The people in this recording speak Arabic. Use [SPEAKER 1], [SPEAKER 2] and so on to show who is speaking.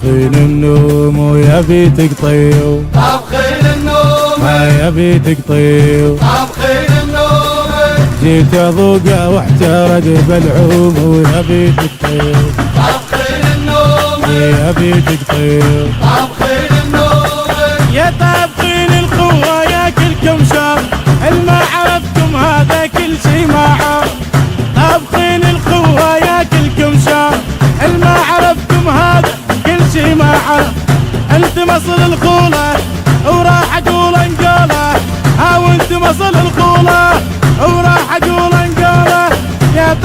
[SPEAKER 1] طابخين النوم ويا بيتك طيو،
[SPEAKER 2] طابخين النوم
[SPEAKER 1] يا بيتك طيو،
[SPEAKER 2] طابخين النوم
[SPEAKER 1] جيت اذوقه واحترق بالعوم ويا بيتك طيو،
[SPEAKER 2] طابخين النوم
[SPEAKER 1] يا بيتك طيو،
[SPEAKER 2] طابخين النوم
[SPEAKER 1] يا طابخين القوة يا كلكم شر، الما عرفتم هذا كل شي ما عرف. طابخين القوة يا كلكم شر، الما عرفتم هذا كل شي ما عرف. انت مصل القولة وراح اقول انقولة، ها وانت مصل القولة وراح اقول انقولة. يا